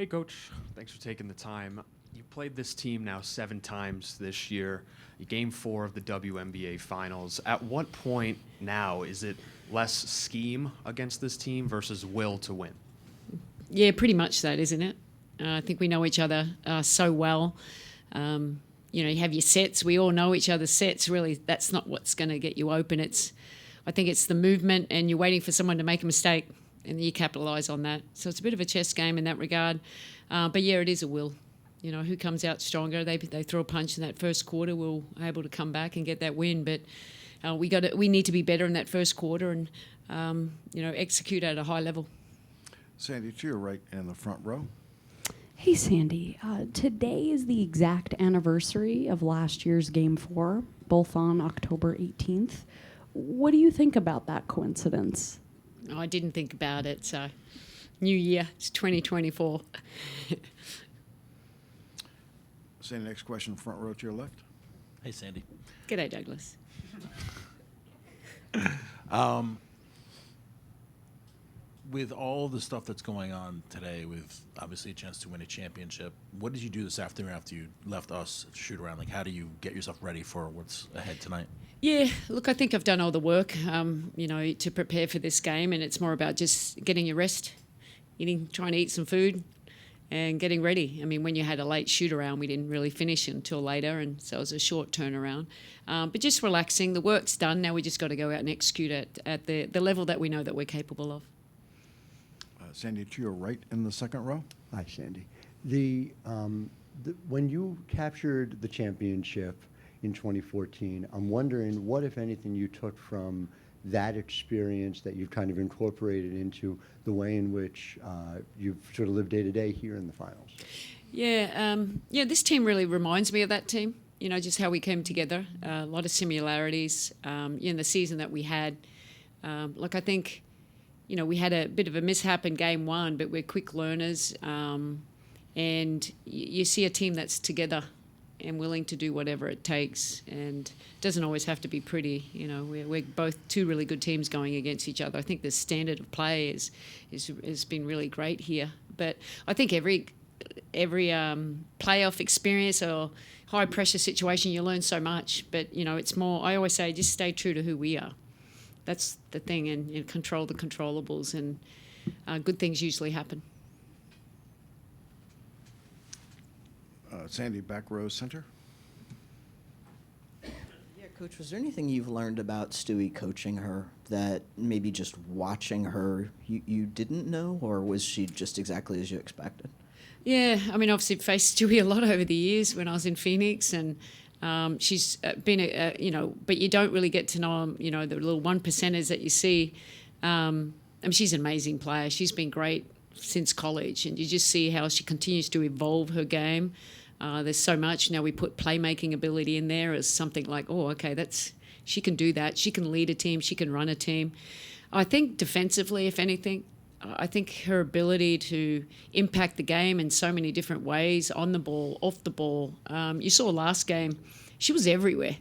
Hey, Coach. Thanks for taking the time. You played this team now 7 times this year. Game 4 of the WNBA Finals. At what point now is it less scheme against this team versus will to win? Yeah, pretty much that, isn't it? I think we know each other so well. You have your sets. We all know each other's sets. Really, that's not what's going to get you open. I think it's the movement, and you're waiting for someone to make a mistake, and you capitalise on that. So it's a bit of a chess game in that regard. But yeah, it is a will. Who comes out stronger? They throw a punch in that first quarter. We're able to come back and get that win. But we need to be better in that first quarter and execute at a high level. Sandy, to your right in the front row. Hey, Sandy. Today is the exact anniversary of last year's Game 4, both on October 18th. What do you think about that coincidence? Oh, I didn't think about it, so new year, it's 2024. Sandy, next question, front row to your left. Hey, Sandy. G'day, Douglas. With all the stuff that's going on today, with obviously a chance to win a championship, what did you do this afternoon after you left us to shoot around? Like, how do you get yourself ready for what's ahead tonight? Yeah, look, I think I've done all the work, to prepare for this game, and it's more about just getting your rest, trying to eat some food, and getting ready. I mean, when you had a late shoot around, we didn't really finish until later, and so it was a short turnaround. But just relaxing. The work's done. Now we just got to go out and execute at the level that we know that we're capable of. Sandy, to your right in the second row. Hi, Sandy. When you captured the championship in 2014, I'm wondering what, if anything, you took from that experience that you've kind of incorporated into the way in which you've sort of lived day to day here in the finals. Yeah, this team really reminds me of that team. Just how we came together. A lot of similarities in the season that we had. I think, we had a bit of a mishap in Game 1, but we're quick learners. And you see a team that's together and willing to do whatever it takes, and it doesn't always have to be pretty. We're both two really good teams going against each other. I think the standard of play has been really great here. But I think every playoff experience or high pressure situation, you learn so much. But it's more. I always say, just stay true to who we are. That's the thing, and control the controllables, and good things usually happen. Sandy, back row center. Yeah, Coach, was there anything you've learned about Stewie coaching her that maybe just watching her you didn't know, or was she just exactly as you expected? Yeah, I mean, obviously faced Stewie a lot over the years when I was in Phoenix, and she's been but you don't really get to know the little 1%ers that you see. She's an amazing player. She's been great since college, and you just see how she continues to evolve her game. There's so much. Now we put playmaking ability in there as something like, she can do that. She can lead a team. She can run a team. I think defensively, if anything, I think her ability to impact the game in so many different ways, on the ball, off the ball. You saw last game, she was everywhere.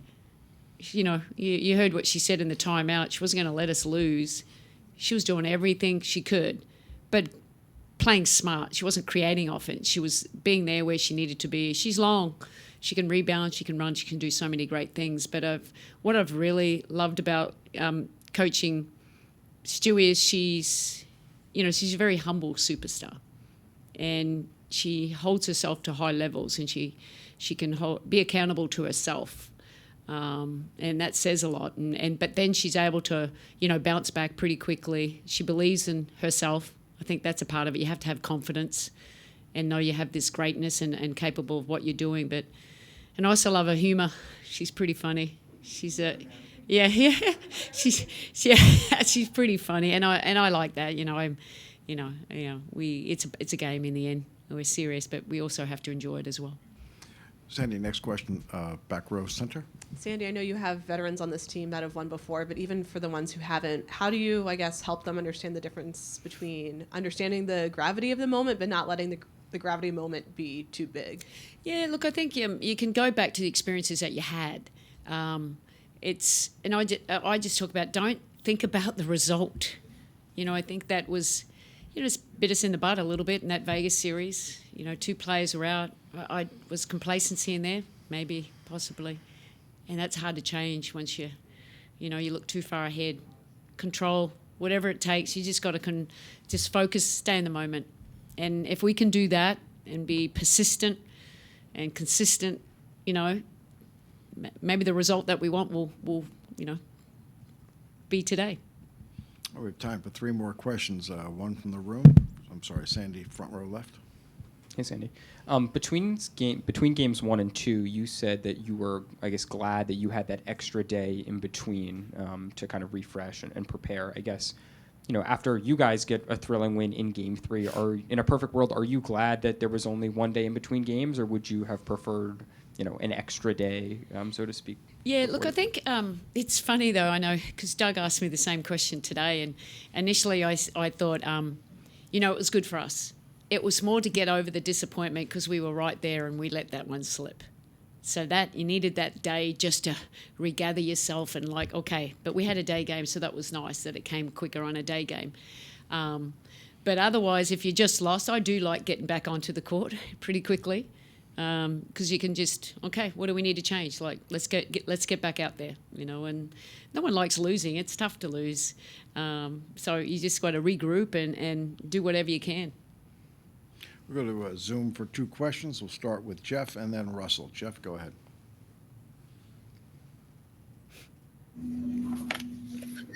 You heard what she said in the timeout. She wasn't going to let us lose. She was doing everything she could, but playing smart. She wasn't creating offense. She was being there where she needed to be. She's long. She can rebound. She can run. She can do so many great things. But what I've really loved about coaching Stewie is she's a very humble superstar, and she holds herself to high levels, and she can be accountable to herself. And that says a lot. But then she's able to, bounce back pretty quickly. She believes in herself. I think that's a part of it. You have to have confidence and know you have this greatness and capable of what you're doing. And I also love her humour. She's pretty funny. She's she's pretty funny, and I like that. It's a game in the end. We're serious, but we also have to enjoy it as well. Sandy, next question, back row center. Sandy, I know you have veterans on this team that have won before, but even for the ones who haven't, how do you, help them understand the difference between understanding the gravity of the moment but not letting the gravity moment be too big? Yeah, look, I think you can go back to the experiences that you had. I just talk about, don't think about the result. I think that was just bit us in the butt a little bit in that Vegas series. 2 players were out. I was complacency in there, maybe, possibly. And that's hard to change once you look too far ahead. Control, whatever it takes. You just got to just focus, stay in the moment. And if we can do that and be persistent and consistent, maybe the result that we want will be today. We have time for 3 more questions. One from the room. I'm sorry, Sandy, front row left. Hey, Sandy. Between games 1 and 2, you said that you were, I guess, glad that you had that extra day in between to kind of refresh and prepare. I guess, after you guys get a thrilling win in Game 3, in a perfect world, are you glad that there was only 1 day in between games, or would you have preferred, an extra day, so to speak? Yeah, look, I think it's funny, though, I know, because Doug asked me the same question today, and initially I thought, it was good for us. It was more to get over the disappointment because we were right there and we let that one slip. So that you needed that day just to regather yourself and okay, but we had a day game, so that was nice that it came quicker on a day game. But otherwise, if you just lost, I do like getting back onto the court pretty quickly because you can just, okay, what do we need to change? Let's get back out there, and no one likes losing. It's tough to lose. So you just got to regroup and do whatever you can. We're going to Zoom for 2 questions. We'll start with Jeff and then Russell. Jeff, go ahead.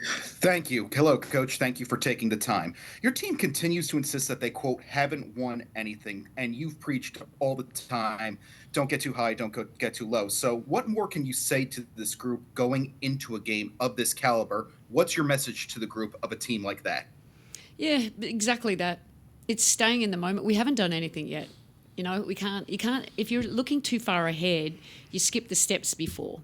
Thank you. Hello, Coach. Thank you for taking the time. Your team continues to insist that they, quote, haven't won anything, and you've preached all the time, don't get too high, don't get too low. So what more can you say to this group going into a game of this caliber? What's your message to the group of a team like that? Yeah, exactly that. It's staying in the moment. We haven't done anything yet. You can't, if you're looking too far ahead, you skip the steps before.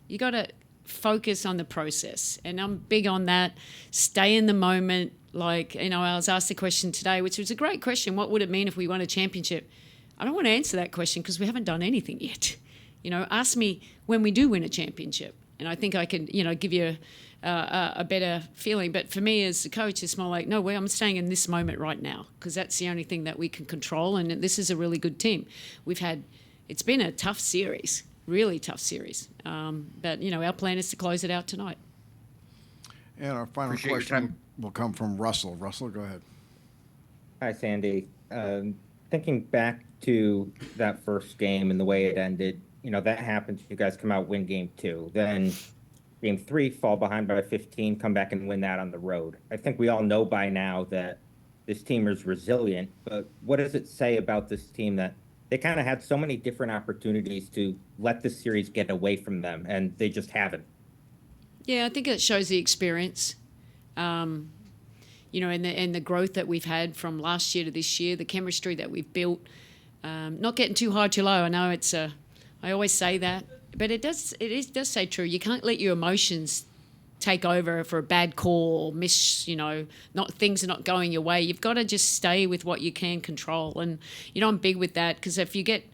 You got to focus on the process. And I'm big on that. Stay in the moment. I was asked the question today, which was a great question. What would it mean if we won a championship? I don't want to answer that question because we haven't done anything yet. Ask me when we do win a championship. And I think I can, give you a better feeling. But for me as a coach, it's more like, no, I'm staying in this moment right now because that's the only thing that we can control. And this is a really good team. It's been a tough series, really tough series. But, our plan is to close it out tonight. And our final Appreciate your question time. will come from Russell. Russell, go ahead. Hi, Sandy. Thinking back to that first game and the way it ended, that happens. You guys come out, win Game 2. Then Game 3, fall behind by 15, come back and win that on the road. I think we all know by now that this team is resilient, but what does it say about this team that they kind of had so many different opportunities to let this series get away from them, and they just haven't? Yeah, I think it shows the experience, and the growth that we've had from last year to this year, the chemistry that we've built, not getting too high, too low. I know I always say that, but it does say true. You can't let your emotions take over for a bad call, things are not going your way. You've got to just stay with what you can control. And, I'm big with that because if you get,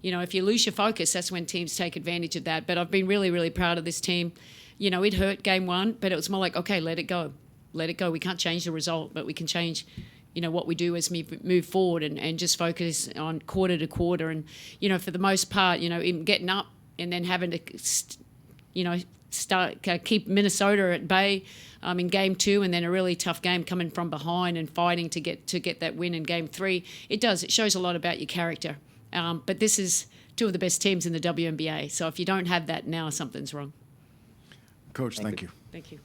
if you lose your focus, that's when teams take advantage of that. But I've been really, really proud of this team. It hurt Game 1, but it was more like, okay, let it go. Let it go. We can't change the result, but we can change what we do as we move forward and just focus on quarter to quarter. And, for the most part, in getting up and then having to, keep Minnesota at bay in Game 2 and then a really tough game coming from behind and fighting to get that win in Game 3. It shows a lot about your character. But this is 2 of the best teams in the WNBA. So if you don't have that now, something's wrong. Coach, thank you. Thank you.